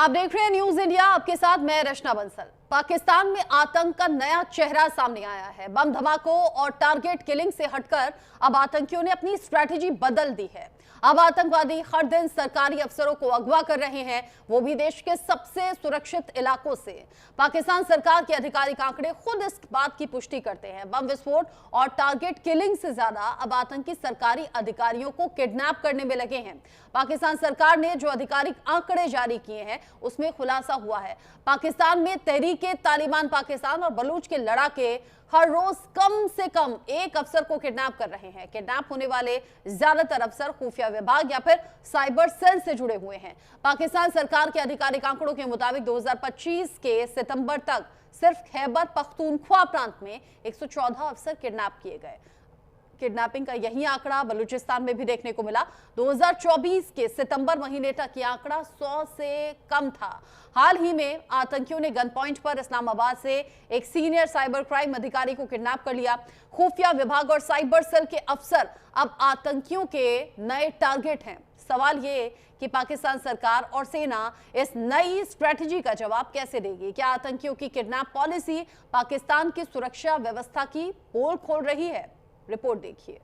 आप देख रहे हैं न्यूज इंडिया, आपके साथ मैं रचना बंसल। पाकिस्तान में आतंक का नया चेहरा सामने आया है। बम धमाकों और टारगेट किलिंग से हटकर अब आतंकियों ने अपनी स्ट्रैटेजी बदल दी है। अब आतंकवादी हर दिन सरकारी अफसरों को अगवा कर रहे हैं, वो भी देश के सबसे सुरक्षित इलाकों से। पाकिस्तान सरकार के आधिकारिक आंकड़े खुद इस बात की पुष्टि करते हैं। बम विस्फोट और टारगेट किलिंग से ज्यादा अब आतंकी सरकारी अधिकारियों को किडनैप करने में लगे हैं। पाकिस्तान सरकार ने जो आधिकारिक आंकड़े जारी किए हैं उसमें खुलासा हुआ है, पाकिस्तान में तहरीके तालिबान पाकिस्तान और बलूच के लड़ाके हर रोज कम से कम एक अफसर को किडनैप कर रहे हैं। किडनैप होने वाले ज्यादातर अफसर खुफिया विभाग या फिर साइबर सेल से जुड़े हुए हैं। पाकिस्तान सरकार के आधिकारिक आंकड़ों के मुताबिक 2025 के सितंबर तक सिर्फ खैबर पख्तूनख्वा प्रांत में 114 अफसर किडनैप किए गए। किडनैपिंग का यही आंकड़ा बलूचिस्तान में भी देखने को मिला। 2024 के सितंबर महीने तक यह आंकड़ा 100 से कम था। हाल ही में आतंकियों ने गन पॉइंट पर इस्लामाबाद से एक सीनियर साइबर क्राइम अधिकारी को किडनैप कर लिया। खुफिया विभाग और साइबर सेल के अफसर अब आतंकियों के नए टारगेट हैं। सवाल ये कि पाकिस्तान सरकार और सेना इस नई स्ट्रेटजी का जवाब कैसे देगी? क्या आतंकियों की किडनैप पॉलिसी पाकिस्तान की सुरक्षा व्यवस्था की पोल खोल रही है? रिपोर्ट देखिए।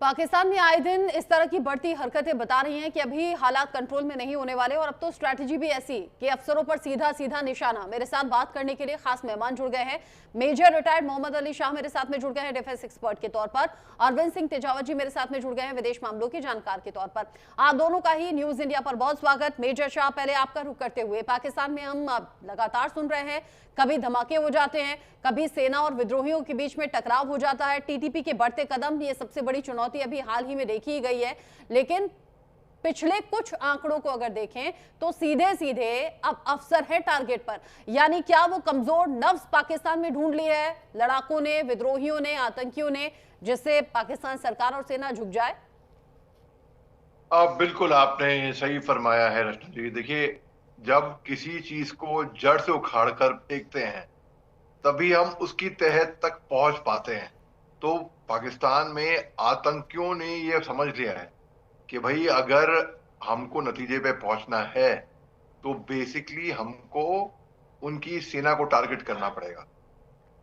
पाकिस्तान में आए दिन इस तरह की बढ़ती हरकतें बता रही हैं कि अभी हालात कंट्रोल में नहीं होने वाले और अब तो स्ट्रैटेजी भी ऐसी कि अफसरों पर सीधा सीधा निशाना। मेरे साथ बात करने के लिए खास मेहमान जुड़ गए हैं। मेजर रिटायर्ड मोहम्मद अली शाह मेरे साथ में जुड़ गए हैं डिफेंस एक्सपर्ट के तौर पर। अरविंद सिंह तेजावत जी मेरे साथ में जुड़ गए हैं विदेश मामलों के जानकार के तौर पर। आप दोनों का ही न्यूज इंडिया पर बहुत स्वागत। मेजर शाह, पहले आपका रुख करते हुए, पाकिस्तान में हम लगातार सुन रहे हैं कभी धमाके हो जाते हैं, कभी सेना और विद्रोहियों के बीच में टकराव हो जाता है, टीटीपी के बढ़ते कदम, ये सबसे बड़ी चुनौती अभी हाल ही में देखी ही गई है। लेकिन पिछले कुछ आंकड़ों को अगर देखें तो सीधे सीधे अब अफसर है टारगेट पर। यानी क्या वो कमजोर नफ्स पाकिस्तान में ढूंढ ली है लड़ाकों ने, विद्रोहियों ने, आतंकियों ने, जिससे पाकिस्तान सरकार और सेना झुक जाए? बिल्कुल आपने सही फरमाया है रचना जी। देखिए, जब किसी चीज को जड़ से उखाड़ कर फेंकते हैं तभी हम उसकी तह तक पहुंच पाते हैं। तो पाकिस्तान में आतंकियों ने यह समझ लिया है कि भाई अगर हमको नतीजे पे पहुंचना है तो बेसिकली हमको उनकी सेना को टारगेट करना पड़ेगा।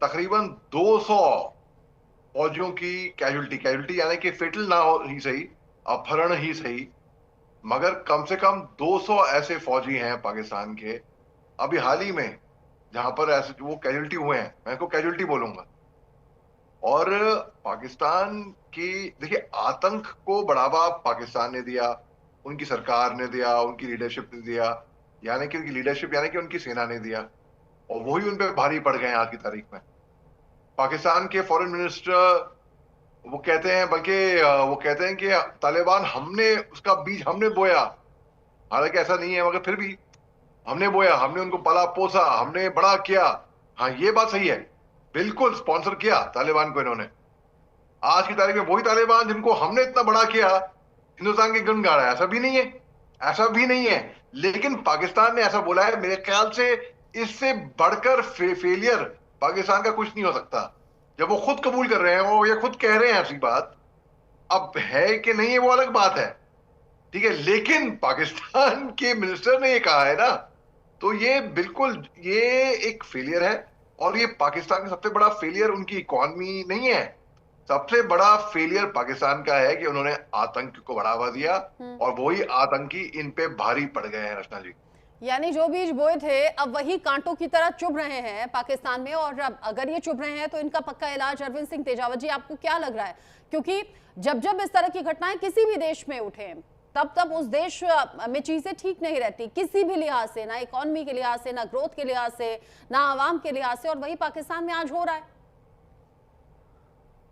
तकरीबन 200 फौजियों की कैजुअलिटी यानी कि फेटल ना हो ही सही, अपहरण ही सही, मगर कम से कम 200 ऐसे फौजी हैं पाकिस्तान के अभी हाल ही में जहां पर ऐसे वो कैजुअलिटी हुए हैं, मैं इनको कैजुअलिटी बोलूंगा। और पाकिस्तान की देखिए, आतंक को बढ़ावा पाकिस्तान ने दिया, उनकी सरकार ने दिया, उनकी लीडरशिप ने दिया, यानी कि उनकी लीडरशिप यानी कि उनकी सेना ने दिया, और वही उन पे भारी पड़ गए आज की तारीख में। पाकिस्तान के फॉरेन मिनिस्टर वो कहते हैं, बल्कि वो कहते हैं कि तालिबान हमने उसका बीज हमने बोया। हालांकि ऐसा नहीं है, मगर फिर भी हमने बोया, हमने उनको पला पोसा, हमने बड़ा किया। हाँ, ये बात सही है, बिल्कुल स्पॉन्सर किया तालिबान को इन्होंने। आज की तारीख में वही तालिबान जिनको हमने इतना बड़ा किया हिंदुस्तान के गुण गा रहा है। ऐसा भी नहीं है, ऐसा भी नहीं है। लेकिन पाकिस्तान ने ऐसा बोला है, मेरे ख्याल से इससे बढ़कर फेलियर पाकिस्तान का कुछ नहीं हो सकता। जब वो खुद कबूल कर रहे हैं, वो ये खुद कह रहे हैं ऐसी बात, अब है कि नहीं है वो अलग बात है, ठीक है, लेकिन पाकिस्तान के मिनिस्टर ने ये कहा है ना, तो ये बिल्कुल ये एक फेलियर है। और ये पाकिस्तान का सबसे बड़ा फेलियर उनकी इकॉनमी नहीं है, सबसे बड़ा फेलियर पाकिस्तान का है कि उन्होंने आतंक को बढ़ावा दिया और वही आतंकी इन पे भारी पड़ गए हैं रचना जी। यानी जो बीज बोए थे अब वही कांटों की तरह चुभ रहे हैं पाकिस्तान में, और अब अगर ये चुभ रहे हैं तो इनका पक्का इलाज। अरविंद सिंह तेजावत जी, आपको क्या लग रहा है? क्योंकि जब जब इस तरह की घटनाएं किसी भी देश में उठे तब तब उस देश में चीजें ठीक नहीं रहती, किसी भी लिहाज से, ना इकोनॉमी के लिहाज से, ना ग्रोथ के लिहाज से, ना आवाम के लिहाज से, और वही पाकिस्तान में आज हो रहा है।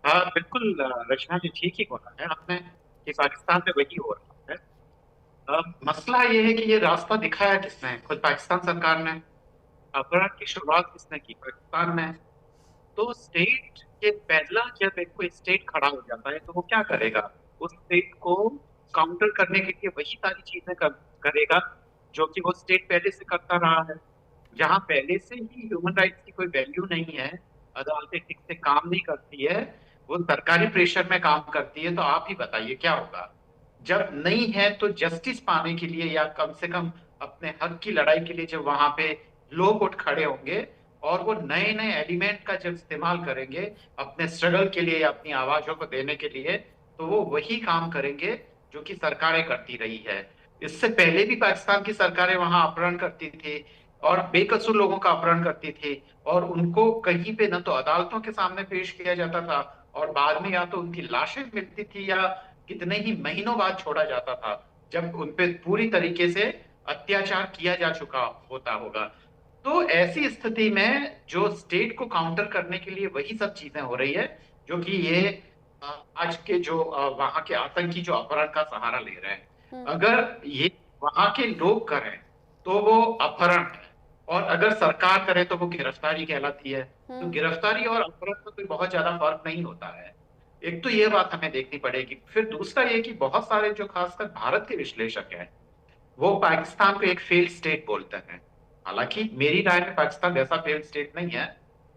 हाँ बिल्कुल रचना जी, ठीक ही बोला है आपने कि पाकिस्तान में वही हो रहा है। मसला ये है कि ये रास्ता दिखाया किसने? खुद पाकिस्तान सरकार ने। अपराध की शुरुआत किसने की? पाकिस्तान में। तो स्टेट के पहला जब एक कोई स्टेट खड़ा हो जाता है तो वो क्या करेगा? उस स्टेट को काउंटर करने के लिए वही सारी चीजें करेगा जो कि वो स्टेट पहले से करता रहा है। जहां पहले से ही ह्यूमन राइट्स की कोई वैल्यू नहीं है, अदालतें ठीक से काम नहीं करती है, वो सरकारी प्रेशर में काम करती है, तो आप ही बताइए क्या होगा? जब नहीं है तो जस्टिस पाने के लिए या कम से कम अपने हक की लड़ाई के लिए जब वहां पे लोग उठ खड़े होंगे और वो नए नए एलिमेंट का जब इस्तेमाल करेंगे अपने स्ट्रगल के लिए या अपनी आवाजों को देने के लिए, तो वो वही काम करेंगे जो कि सरकारें करती रही है। इससे पहले भी पाकिस्तान की सरकारें वहां अपहरण करती थी और बेकसूर लोगों का अपहरण करती थी, और उनको कहीं पे न तो अदालतों के सामने पेश किया जाता था और बाद में या तो उनकी लाशें मिलती थी या कितने ही महीनों बाद छोड़ा जाता था जब उनपे पूरी तरीके से अत्याचार किया जा चुका होता होगा। तो ऐसी स्थिति में जो स्टेट को काउंटर करने के लिए वही सब चीजें हो रही है जो कि ये आज के जो वहां के आतंकी जो अपहरण का सहारा ले रहे हैं। अगर ये वहां के लोग करें तो वो अपहरण है, और अगर सरकार करे तो वो गिरफ्तारी कहलाती है। तो गिरफ्तारी और अपहरण में कोई बहुत ज्यादा फर्क नहीं होता है। एक तो ये बात हमें देखनी पड़ेगी। फिर दूसरा ये कि बहुत सारे जो खासकर भारत के विश्लेषक हैं वो पाकिस्तान को एक फेल्ड स्टेट बोलते हैं। हालांकि मेरी राय में पाकिस्तान वैसा फेल्ड स्टेट नहीं है,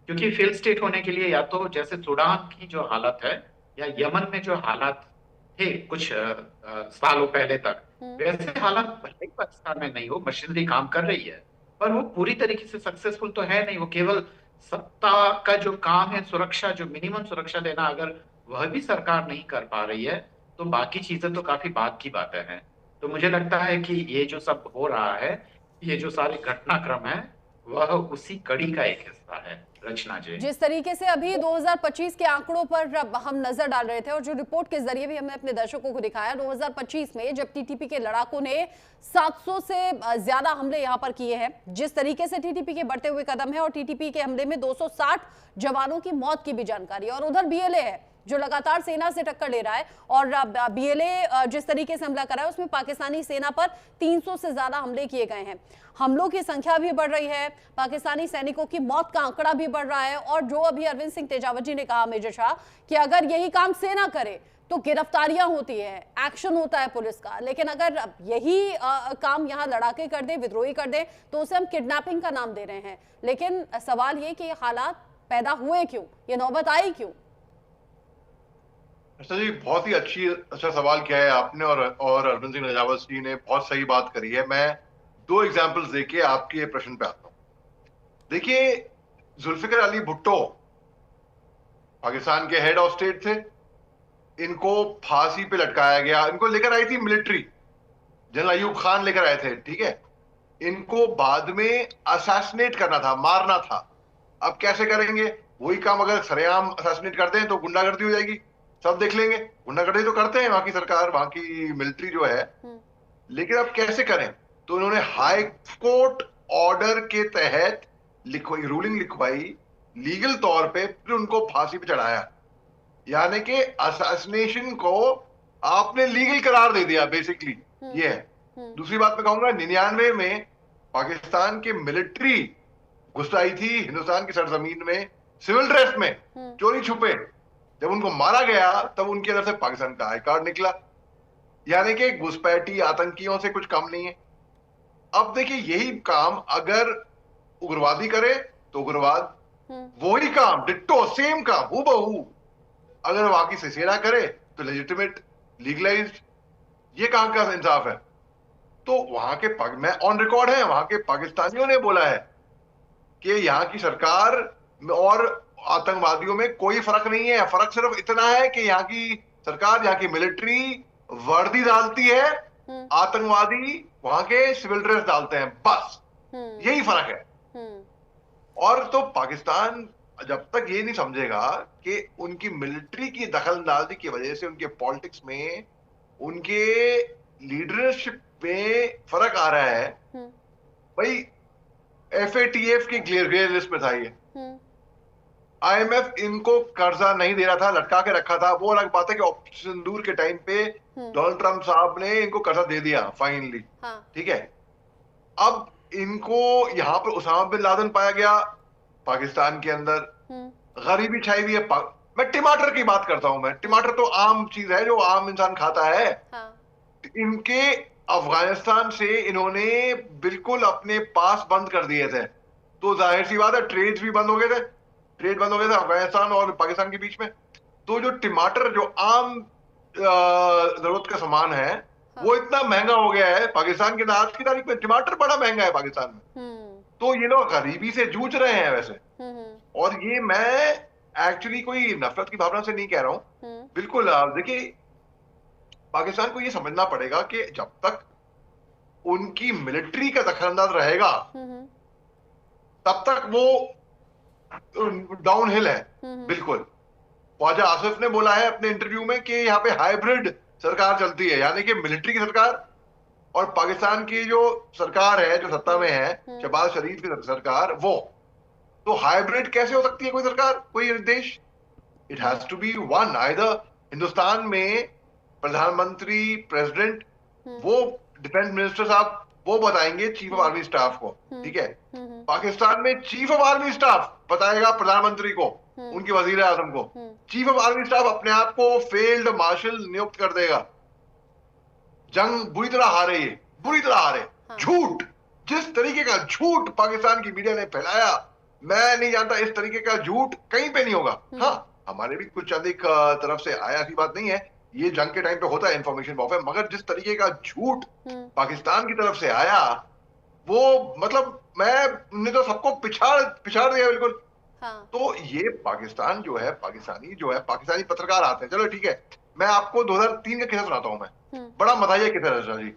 क्योंकि फेल्ड स्टेट होने के लिए या तो जैसे सूडान की जो हालत है या यमन में जो हालात थे कुछ सालों पहले तक, वैसे हालात भले ही पाकिस्तान में नहीं हो, मशीनरी काम कर रही है, पर वो पूरी तरीके से सक्सेसफुल तो है नहीं। वो केवल सत्ता का जो काम है, सुरक्षा, जो मिनिमम सुरक्षा देना, अगर वह भी सरकार नहीं कर पा रही है, तो बाकी चीजें तो काफी बात की बातें हैं। तो मुझे लगता है कि ये जो सब हो रहा है, ये जो सारे घटनाक्रम है, वह उसी कड़ी का एक हिस्सा है। रचना जी। जिस तरीके से अभी 2025 के आंकड़ों पर हम नजर डाल रहे थे और जो रिपोर्ट के जरिए भी हमने अपने दर्शकों को दिखाया, 2025 में जब टीटीपी के लड़ाकों ने 700 से ज्यादा हमले यहां पर किए हैं, जिस तरीके से टीटीपी के बढ़ते हुए कदम है और टीटीपी के हमले में 260 जवानों की मौत की भी जानकारी, और उधर बीएलए है जो लगातार सेना से टक्कर ले रहा है, और बीएलए जिस तरीके से हमला कर रहा है उसमें पाकिस्तानी सेना पर 300 से ज्यादा हमले किए गए हैं। हमलों की संख्या भी बढ़ रही है, पाकिस्तानी सैनिकों की मौत का आंकड़ा भी बढ़ रहा है, और जो अभी अरविंद सिंह तेजावत जी ने कहा मेजर शाह कि अगर यही काम सेना करे तो गिरफ्तारियां होती है, एक्शन होता है पुलिस का, लेकिन अगर यही काम यहाँ लड़ाके कर दे, विद्रोही कर दे, तो उसे हम किडनैपिंग का नाम दे रहे हैं। लेकिन सवाल ये कि ये हालात पैदा हुए क्यों, ये नौबत आई क्यों? अच्छा जी, बहुत ही अच्छा सवाल किया है आपने, और अरविंद सिंह तेजावत जी ने बहुत सही बात करी है। मैं 2 एग्जांपल्स देके आपके प्रश्न पे आता हूं। देखिए, जुल्फिकर अली भुट्टो पाकिस्तान के हेड ऑफ स्टेट थे, इनको फांसी पे लटकाया गया, इनको लेकर आई थी मिलिट्री, जनरल अयूब खान लेकर आए थे, ठीक है। इनको बाद में असैसिनेट करना था, मारना था। अब कैसे करेंगे? वही काम अगर सरेआम असैसिनेट करते हैं तो गुंडागर्दी हो जाएगी, सब देख लेंगे। गुंडागर्दी तो करते हैं वहां की सरकार, वहां की मिलिट्री जो है, लेकिन अब कैसे करें? तो उन्होंने हाई कोर्ट ऑर्डर के तहत रूलिंग लिखवाई, लीगल तौर पे, फिर उनको फांसी पे चढ़ाया। यानी कि असैसिनेशन को आपने लीगल करार दे दिया, बेसिकली ये है। दूसरी बात मैं कहूंगा, 99 में पाकिस्तान की मिलिट्री घुस आई थी हिंदुस्तान की सरजमीन में सिविल ड्रेस में, चोरी छुपे। जब उनको मारा गया तब उनके अंदर से पाकिस्तान का आई कार्ड निकला। यानी कि घुसपैठी आतंकियों से कुछ कम नहीं है। अब देखिए, यही काम अगर उग्रवादी करे तो उग्रवाद, वही काम डिट्टो सेम काम हूबहू अगर वहां की सेना करे तो लेजिटिमेट, लीगलाइज्ड। ये कहां का इंसाफ है? तो वहां के मैं ऑन रिकॉर्ड है, वहां के पाकिस्तानियों ने बोला है कि यहाँ की सरकार और आतंकवादियों में कोई फर्क नहीं है। फर्क सिर्फ इतना है कि यहाँ की सरकार, यहाँ की मिलिट्री वर्दी डालती है, आतंकवादी वहां के सिविल ड्रेस डालते हैं, बस यही फर्क है। और तो पाकिस्तान जब तक ये नहीं समझेगा कि उनकी मिलिट्री की दखलंदाजी की वजह से उनके पॉलिटिक्स में, उनके लीडरशिप में फर्क आ रहा है। भाई, FATF की ग्रे लिस्ट में था ये, IMF इनको कर्जा नहीं दे रहा था, लटका के रखा था। वो अलग बात है कि ऑपरेशन सिंदूर के टाइम पे डोनाल्ड ट्रंप साहब ने इनको कर्जा दे दिया फाइनली, ठीक है। अब इनको यहाँ पर उसामा बिन लादेन पाया गया पाकिस्तान के अंदर, गरीबी छाई हुई है। मैं टमाटर की बात करता हूं, मैं टमाटर तो आम चीज है जो आम इंसान खाता है। इनके अफगानिस्तान से इन्होंने बिल्कुल अपने पास बंद कर दिए थे, तो जाहिर सी बात है ट्रेड भी बंद हो गए थे, अफगानिस्तान और पाकिस्तान के बीच में। तो जो टमाटर, जो आम जरूरत का सामान है, वो इतना महंगा हो गया है पाकिस्तान के, आज की तारीख में टमाटर बड़ा महंगा है पाकिस्तान में। तो ये लोग गरीबी से जूझ रहे हैं वैसे। और ये मैं एक्चुअली कोई नफरत की भावना से नहीं कह रहा हूं, बिल्कुल। देखिए, पाकिस्तान को ये समझना पड़ेगा कि जब तक उनकी मिलिट्री का दखलंदाज रहेगा तब तक वो डाउनहिल है, बिल्कुल। ख्वाजा आसिफ ने बोला है अपने इंटरव्यू में कि यहाँ पे हाइब्रिड सरकार चलती है, यानी कि मिलिट्री की सरकार और पाकिस्तान की जो सरकार है, जो सत्ता में है, शहबाज शरीफ की सरकार, वो तो हाइब्रिड कैसे हो सकती है कोई सरकार, कोई देश? It has to be one. Either Hindustan में प्रधानमंत्री, प्रेसिडेंट, वो डिफेंस मिनिस्टर साहब, वो बताएंगे चीफ ऑफ आर्मी स्टाफ को, ठीक है। पाकिस्तान में चीफ ऑफ आर्मी स्टाफ बताएगा प्रधानमंत्री को, उनके वजीर आजम को। चीफ ऑफ आर्मी स्टाफ अपने आप को फील्ड मार्शल नियुक्त कर देगा। जंग बुरी तरह हारे, ये बुरी तरह हारे। झूठ, जिस तरीके का झूठ पाकिस्तान की मीडिया ने फैलाया, मैं नहीं जानता इस तरीके का झूठ कहीं पे नहीं होगा। हाँ, हमारे भी कुछ अधिक तरफ से आया, ऐसी बात नहीं है, ये जंग के टाइम पे होता है इंफॉर्मेशन वॉरफेयर, मगर जिस तरीके का झूठ पाकिस्तान की तरफ से आया, वो मतलब मैंने तो सबको पिछाड़ दिया बिल्कुल। हाँ। तो ये पाकिस्तान जो है, पाकिस्तानी पत्रकार आते हैं, चलो ठीक है, मैं आपको 2003 का किस्सा सुनाता हूं। मैं बड़ा मजाया किस्सा है रचना जी।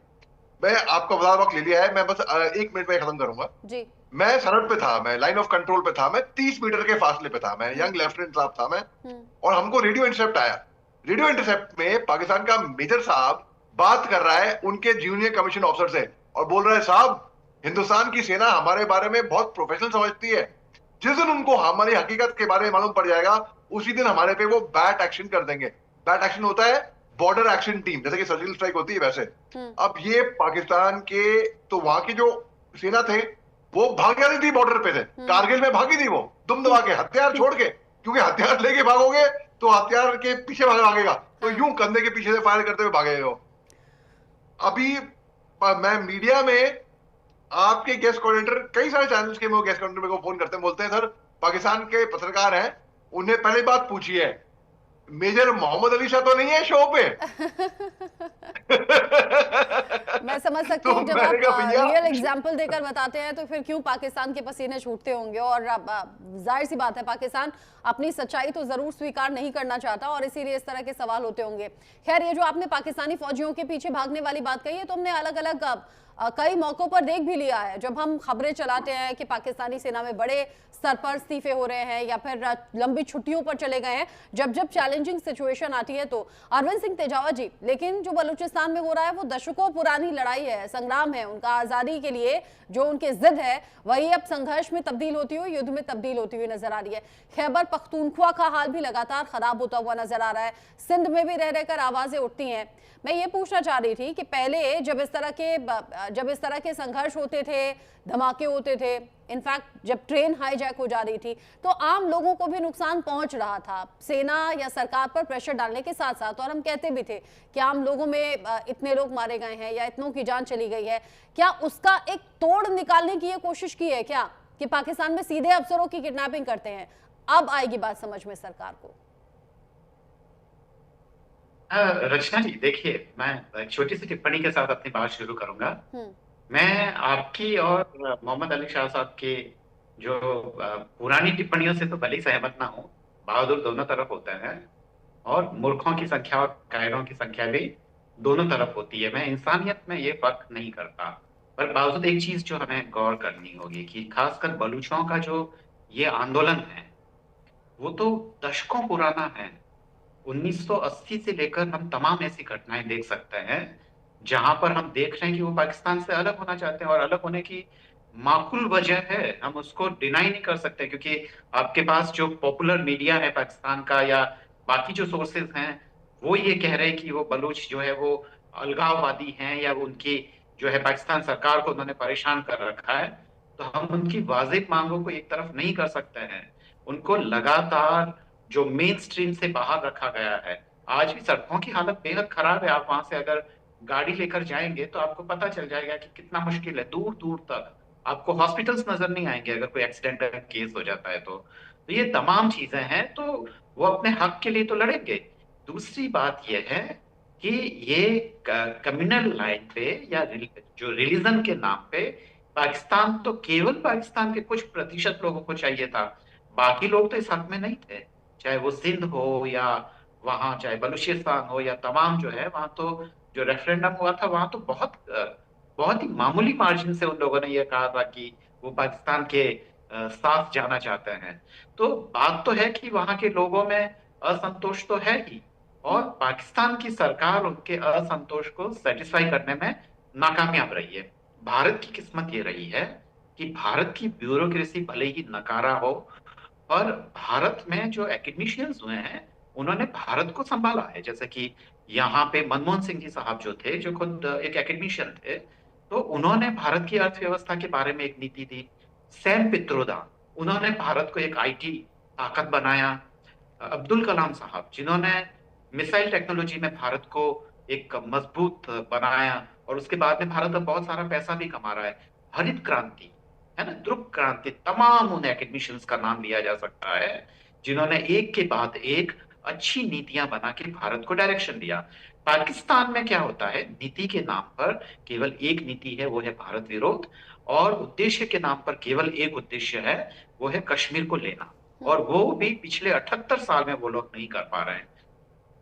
मैं आपका बड़ा वक्त ले लिया है, मैं बस 1 मिनट में खत्म करूंगा। जी। मैं सरहद पे था, मैं लाइन ऑफ कंट्रोल पे था, मैं 30 मीटर के फासले पे था, मैं यंग लेफ्टिनेंट साहब था मैं, और हमको रेडियो इंटरसेप्ट आया। रेडियो इंटरसेप्ट में पाकिस्तान का मेजर साहब बात कर रहा है उनके जूनियर कमीशन ऑफिसर से, और बोल रहा है, साहब हिंदुस्तान की सेना हमारे बारे में बहुत प्रोफेशनल समझती है, जिस दिन उनको हमारी हकीकत के बारे में मालूम पड़ जाएगा उसी दिन हमारे पे वो बैट एक्शन कर देंगे। बैट एक्शन होता है बॉर्डर एक्शन टीम, जैसे कि सर्जिकल स्ट्राइक होती है वैसे। अब ये पाकिस्तान के, तो वहां की जो सेना थे वो भाग जाती थी, बॉर्डर पे थे, कारगिल में भागी थी वो दुम दबा के, हथियार छोड़ के, क्योंकि हथियार लेके भागोगे तो हथियार के पीछे भागेगा, तो यूं कंधे के पीछे से फायर करते हुए भागे हो। अभी मैं मीडिया में, आपके गेस्ट कोऑर्डिनेटर, कई सारे चैनल्स के गेस्ट कोऑर्डिनेटर मेरे को फोन करते हैं, बोलते हैं सर पाकिस्तान के पत्रकार हैं, उन्हें पहले बात पूछी है, मेजर मोहम्मद अली शाह तो नहीं है शो पे। मैं समझ सकती तो हूँ, जब मैंने कहा, आप भैया रियल एग्जाम्पल देकर बताते हैं तो फिर क्यों पाकिस्तान के पसीने छूटते होंगे। और जाहिर सी बात है, पाकिस्तान अपनी सच्चाई तो जरूर स्वीकार नहीं करना चाहता और इसीलिए इस तरह के सवाल होते होंगे। खैर, ये जो आपने पाकिस्तानी फौजियों के पीछे भागने वाली बात कही है, तो हमने अलग अलग कई मौकों पर देख भी लिया है, जब हम खबरें चलाते हैं कि पाकिस्तानी सेना में बड़े स्तर पर इस्तीफे हो रहे हैं या फिर लंबी छुट्टियों पर चले गए हैं, जब जब चैलेंजिंग सिचुएशन आती है। तो अरविंद सिंह तेजावा जी, लेकिन जो बलूचिस्तान में हो रहा है वो दशकों पुरानी लड़ाई है, संग्राम है, उनका आजादी के लिए जो उनकी जिद है वही अब संघर्ष में तब्दील होती हुई, युद्ध में तब्दील होती हुई नजर आ रही है। खैबर पख्तूनख्वा का हाल भी लगातार खराब होता हुआ नजर आ रहा है, सिंध में भी रह रहकर आवाजें उठती हैं। मैं ये पूछना चाह रही थी कि पहले जब इस तरह के संघर्ष होते थे, धमाके होते थे, इनफैक्ट जब ट्रेन हाईजैक हो जा रही थी, तो आम लोगों को भी नुकसान पहुंच रहा था, सेना या सरकार पर प्रेशर डालने के साथ साथ, और हम कहते भी थे कि आम लोगों में इतने लोग मारे गए हैं या इतनों की जान चली गई है। क्या उसका एक तोड़ निकालने की ये कोशिश की है क्या, कि पाकिस्तान में सीधे अफसरों की किडनैपिंग करते हैं? अब आएगी बात समझ में सरकार को। रचना जी, देखिए, मैं एक छोटी सी टिप्पणी के साथ अपनी बात शुरू करूंगा। मैं आपकी और मोहम्मद अली शाह साहब की जो पुरानी टिप्पणियों से तो भले ही सहमत ना हूं, बहादुर दोनों तरफ होते हैं और मूर्खों की संख्या और कायरों की संख्या भी दोनों तरफ होती है, मैं इंसानियत में ये फर्क नहीं करता। पर बावजूद एक चीज जो हमें गौर करनी होगी कि खासकर बलूचों का जो ये आंदोलन है वो तो दशकों पुराना है। 1980 से लेकर हम तमाम ऐसी घटनाएं देख सकते हैं जहां पर हम देख रहे हैं कि वो पाकिस्तान से अलग होना चाहते हैं, और अलग होने की माकूल वजह है, हम उसको डिनाई नहीं कर सकते, क्योंकि आपके पास जो पॉपुलर मीडिया है पाकिस्तान का या बाकी जो सोर्सेज हैं वो ये कह रहे हैं कि वो बलूच जो है वो अलगाववादी हैं या उनकी जो है पाकिस्तान सरकार को उन्होंने परेशान कर रखा है। तो हम उनकी वाजिब मांगों को एक तरफ नहीं कर सकते हैं, उनको लगातार जो मेन स्ट्रीम से बाहर रखा गया है। आज भी सड़कों की हालत बेहद खराब है, आप वहां से अगर गाड़ी लेकर जाएंगे तो आपको पता चल जाएगा कि कितना मुश्किल है, दूर दूर तक आपको हॉस्पिटल्स नजर नहीं आएंगे अगर कोई एक्सीडेंट का केस हो जाता है। तो ये तमाम चीजें हैं, तो वो अपने हक के लिए तो लड़ेंगे। दूसरी बात यह है कि ये कम्युनल लाइन पे या जो रिलीजन के नाम पे पाकिस्तान, तो केवल पाकिस्तान के कुछ प्रतिशत लोगों को चाहिए था, बाकी लोग तो इस हक में नहीं थे, चाहे वो सिंध हो या वहां चाहे बलूचिस्तान हो या तमाम जो है वहां, तो जो रेफरेंडम हुआ था वहां तो बहुत ही मामूली मार्जिन से उन लोगों ने ये कहा था कि वो पाकिस्तान के साथ जाना चाहते हैं। तो बात तो है कि वहां के लोगों में असंतोष तो है ही, और पाकिस्तान की सरकार उनके असंतोष को सेटिस्फाई करने में नाकामयाब रही है। भारत की किस्मत ये रही है कि भारत की ब्यूरोक्रेसी भले ही नकारा हो, और भारत में जो एकेडमिशियंस हुए हैं उन्होंने भारत को संभाला है। जैसे कि यहाँ पे मनमोहन सिंह जी साहब जो थे, जो खुद एक एकेडमिशियन थे, तो उन्होंने भारत की अर्थव्यवस्था के बारे में एक नीति दी। सैम पित्रोदा, उन्होंने भारत को एक आईटी ताकत बनाया। अब्दुल कलाम साहब, जिन्होंने मिसाइल टेक्नोलॉजी में भारत को एक मजबूत बनाया, और उसके बाद में भारत अब बहुत सारा पैसा भी कमा रहा है। हरित क्रांति है ना, ध्रुव क्रांति, तमाम उन एकेडमिशियंस का नाम लिया जा सकता है जिन्होंने एक के बाद एक अच्छी नीतियां बना के भारत को डायरेक्शन दिया। पाकिस्तान में क्या होता है, नीति के नाम पर केवल एक नीति है, वो है भारत विरोध, और उद्देश्य के नाम पर केवल एक उद्देश्य है, वो है कश्मीर को लेना। और वो भी पिछले 78 साल में वो लोग नहीं कर पा रहे हैं।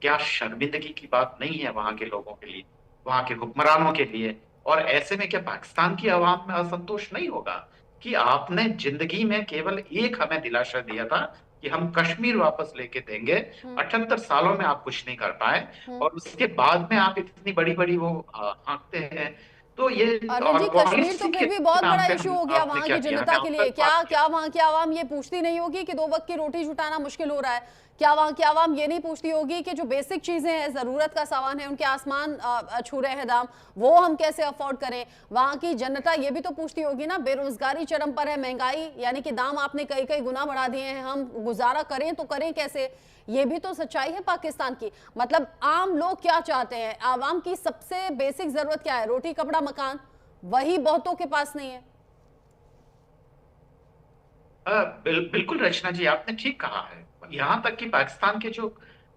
क्या शर्मिंदगी की बात नहीं है वहां के लोगों के लिए, वहां के हुक्मरानों के लिए? और ऐसे में क्या पाकिस्तान की आवाम में असंतोष नहीं होगा कि आपने जिंदगी में केवल एक हमें दिलासा दिया था कि हम कश्मीर वापस लेके देंगे, 78 सालों में आप कुछ नहीं कर पाए, और उसके बाद में आप इतनी बड़ी बड़ी वो हाँकते हैं। तो ये अनिल और जी, कश्मीर तो पॉलिसी फिर के भी बहुत नाम बड़ा पे इशू हो गया आपने वहां क्या की किया? जनता मैं के उस लिए। पर क्या बात क्या वहां की आवाम ये पूछती नहीं होगी कि 2 वक्त की रोटी जुटाना मुश्किल हो रहा है? क्या वहां की आवाम ये नहीं पूछती होगी कि जो बेसिक चीजें हैं, जरूरत का सामान है, उनके आसमान छू रहे हैं दाम, वो हम कैसे अफोर्ड करें? वहां की जनता ये भी तो पूछती होगी ना, बेरोजगारी चरम पर है, महंगाई यानी कि दाम आपने कई कई गुना बढ़ा दिए हैं, हम गुजारा करें तो करें कैसे? ये भी तो सच्चाई है पाकिस्तान की। मतलब आम लोग क्या चाहते हैं? आवाम की सबसे बेसिक जरूरत क्या है? रोटी कपड़ा मकान, वही बहुतों के पास नहीं है। बिल्कुल रचना जी, आपने ठीक कहा है। यहाँ तक कि पाकिस्तान के जो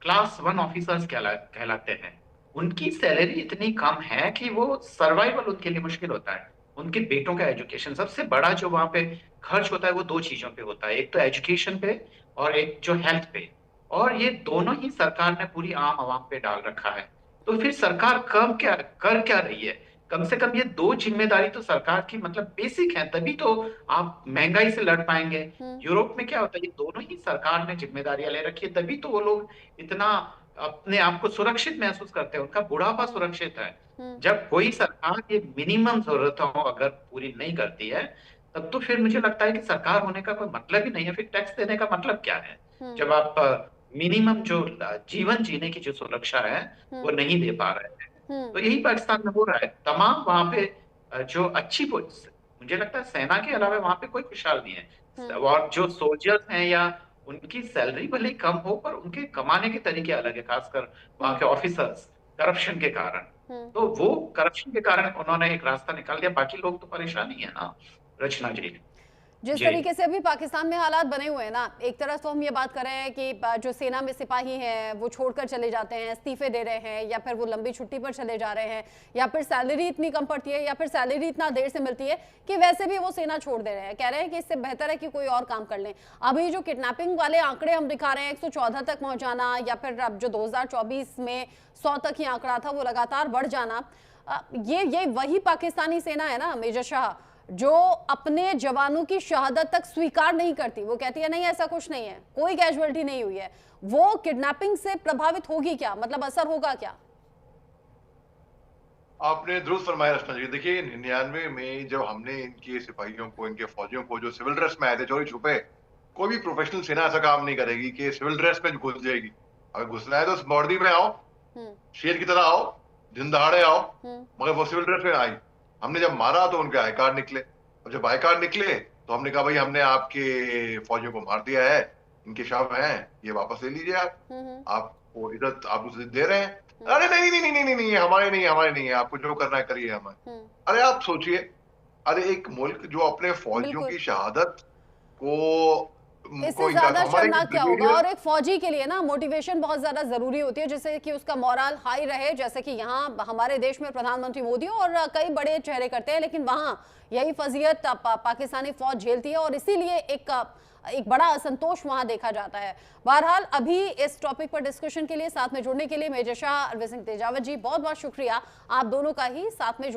क्लास 1 ऑफिसर्स कहलाते हैं, उनकी सैलरी इतनी कम है कि वो सर्वाइवल उनके लिए मुश्किल होता है। उनके बेटों का एजुकेशन, सबसे बड़ा जो वहां पे खर्च होता है वो 2 चीजों पे होता है, एक तो एजुकेशन पे और एक जो हेल्थ पे। और ये दोनों ही सरकार ने पूरी आम आवाम पे डाल रखा है। तो फिर सरकार कर क्या रही है? कम से कम ये 2 जिम्मेदारी तो सरकार की मतलब बेसिक है, तभी तो आप महंगाई से लड़ पाएंगे। यूरोप में क्या होता है, ये दोनों ही सरकार ने जिम्मेदारियां ले रखी है, तभी तो वो लोग इतना अपने आप को सुरक्षित महसूस करते हैं, उनका बुढ़ापा सुरक्षित है। जब कोई सरकार ये मिनिमम जरूरतों अगर पूरी नहीं करती है, तब तो फिर मुझे लगता है कि सरकार होने का कोई मतलब ही नहीं है। फिर टैक्स देने का मतलब क्या है जब आप मिनिमम जो जीवन जीने की जो सुरक्षा है वो नहीं दे पा रहे हैं? तो यही पाकिस्तान में हो रहा है। तमाम वहां पे जो अच्छी मुझे लगता है सेना के अलावा वहां पे कोई खुशहाल नहीं है। और जो सोल्जर्स हैं या उनकी सैलरी भले ही कम हो, पर उनके कमाने के तरीके अलग है, खासकर वहां के ऑफिसर्स करप्शन के कारण। तो वो करप्शन के कारण उन्होंने एक रास्ता निकाल दिया, बाकी लोग तो परेशान ही है ना रचना जी। जिस जी तरीके से अभी पाकिस्तान में हालात बने हुए हैं ना, एक तरफ तो हम ये बात कर रहे हैं कि जो सेना में सिपाही हैं वो छोड़कर चले जाते हैं, इस्तीफे दे रहे हैं, या फिर वो लंबी छुट्टी पर चले जा रहे हैं, या फिर सैलरी इतनी कम पड़ती है, या फिर सैलरी इतना देर से मिलती है कि वैसे भी वो सेना छोड़ दे रहे हैं, कह रहे हैं कि इससे बेहतर है कि कोई और काम कर लें। अभी जो किडनैपिंग वाले आंकड़े हम दिखा रहे हैं, 114 तक पहुंच जाना, या फिर अब जो 2024 में 100 तक ही आंकड़ा था वो लगातार बढ़ जाना, ये वही पाकिस्तानी सेना है ना मेजर शाह, जो अपने जवानों की शहादत तक स्वीकार नहीं करती। वो कहती है नहीं ऐसा कुछ नहीं है, कोई कैजुअलिटी नहीं हुई है। वो किडनैपिंग से प्रभावित होगी क्या? मतलब असर होगा क्या? आपने दुरुस्त फरमाया रचना जी। देखिए 99 में जब हमने इनके सिपाहियों को, इनके फौजियों को जो सिविल ड्रेस में आए थे चोरी छुपे, कोई भी प्रोफेशनल सेना ऐसा काम नहीं करेगी कि सिविल ड्रेस में घुस जाएगी। अगर घुसना है तो वर्दी में आओ, शेर की तरह आओ, दिन दहाड़े आओ, मगर वो सिविल ड्रेस में आई। हमने जब मारा तो उनके आई कार्ड निकले, और जब आई कार्ड निकले तो हमने कहा भाई हमने आपके फौजियों को मार दिया है, इनके शव हैं, ये वापस ले लीजिए आपको इज्जत आप उसे दे रहे हैं। अरे नहीं नहीं नहीं नहीं नहीं नहीं, हमारे नहीं है, आपको जो करना है करिए हमारे। अरे आप सोचिए, अरे एक मुल्क जो अपने फौजियों की शहादत को इससे ज्यादा शर्मनाक क्या होगा? और एक फौजी के लिए ना मोटिवेशन बहुत ज्यादा जरूरी होती है, जिससे कि उसका मोरल हाई रहे, जैसे कि यहाँ हमारे देश में प्रधानमंत्री मोदी और कई बड़े चेहरे करते हैं, लेकिन वहां यही फजीयत पाकिस्तानी फौज झेलती है, और इसीलिए एक बड़ा असंतोष वहां देखा जाता है। बहरहाल अभी इस टॉपिक पर डिस्कशन के लिए साथ में जुड़ने के लिए मेजर शाह, अरविंद सिंह तेजावत जी, बहुत बहुत शुक्रिया आप दोनों का ही साथ में